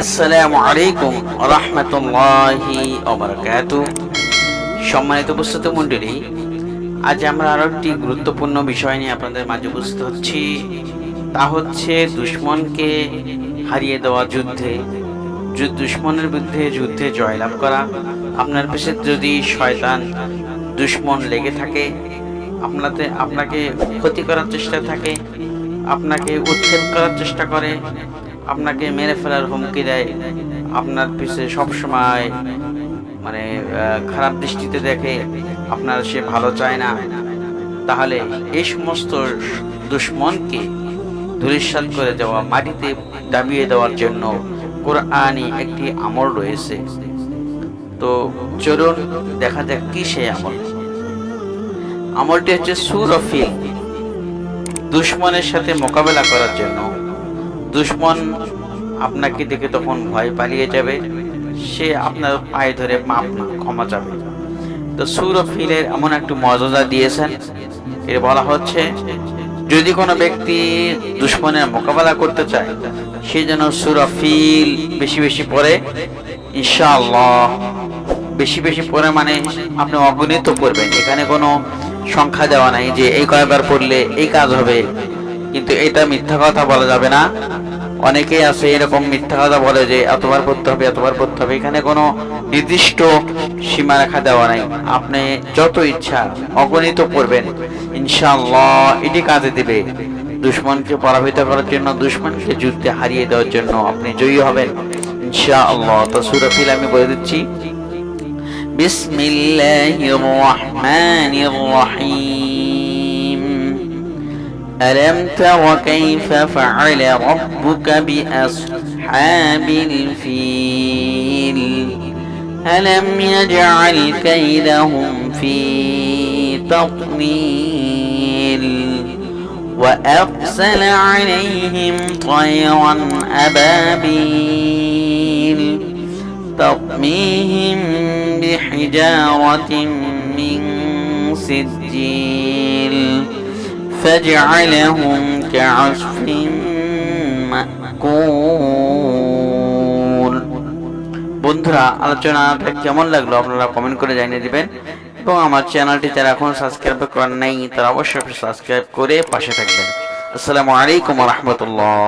আসসালামু আলাইকুম ওয়া রাহমাতুল্লাহি ওয়া বারাকাতুহু। সম্মানিত উপস্থিত মণ্ডলী, আজ আমরা আরো একটি গুরুত্বপূর্ণ বিষয় নিয়ে আপনাদের মাঝে উপস্থিত হচ্ছি। তা হচ্ছে দুশমনকে হারিয়ে দেওয়া যুদ্ধে, দুশমনের বিরুদ্ধে যুদ্ধে জয়লাভ করা। আপনার পেছনে যদি শয়তান দুশমন লেগে থাকে, আপনাকে ক্ষতি করার চেষ্টা থাকে, আপনাকে উচ্ছেদ করার চেষ্টা করে, আপনাকে মেরে ফেলার হুমকি দেয়, আপনার পিছে সবসময় খারাপ দৃষ্টিতে দেখে, আপনার সে ভালো চায় না, তাহলে এই সমস্ত দুশমনকে ধূলিসাৎ করে দেওয়া, মাটিতে দাবিয়ে দেওয়ার জন্য কোরআনি একটি আমল রয়েছে। তো চলুন দেখা যাক কি সেই আমল। আমলটি হচ্ছে সূরা ফিল। দুশমনের সাথে মোকাবেলা করার জন্য, দুশমন আপনাকে দেখে তখন ভয় পালিয়ে যাবে, সে আপনার পায়ে ধরে মাপ ক্ষমা চাবে। তো সূরা ফিলের এমন একটু মর্যাদা দিয়েছেন, এর বলা হচ্ছে যদি কোনো ব্যক্তি দুশমনের মোকাবেলা করতে চায়, সে যেন সূরা ফিল বেশি বেশি পড়ে, ইনশাআল্লাহ। বেশি বেশি পড়ে মানে আপনি অগণিত পড়বেন, এখানে কোনো সংখ্যা দেওয়া নাই যে এই কয়বার পড়লে এই কাজ হবে, কিন্তু এটা মিথ্যা কথা বলা যাবে না। অনেকেই আছে এরকম মিথ্যা কথা বলে যে এতবার পড়তে হবে, এতবার পড়তে হবে। এখানে কোনো নির্দিষ্ট সীমারেখা দেওয়া নাই, আপনি যত ইচ্ছা অগণিত পড়বেন, ইনশাআল্লাহ এটি কাজে দিবে। দুশমনকে পরাজিত করার জন্য, দুশমনকে যুদ্ধে হারিয়ে দেওয়ার জন্য আপনি জয়ী হবেন ইনশাআল্লাহ। তো সূরা ফিল আমি বলে দিচ্ছি। বিসমিল্লাহির রহমানির রহিম। ألم تر كيف فعل ربك بأصحاب الفيل ألم يجعل كيدهم في تضليل وأرسل عليهم طيرا أبابيل ترميهم بحجارة من سجيل فجعلهم كعصف مأكول। বন্ধুরা, আলোচনাটা কেমন লাগলো আপনারা কমেন্ট করে জানিয়ে দিবেন, এবং আমার চ্যানেলটি যারা এখন সাবস্ক্রাইব করেন নাই তারা অবশ্যই সাবস্ক্রাইব করে পাশে থাকবেন। আসসালামু আলাইকুম ওয়া রাহমাতুল্লাহ।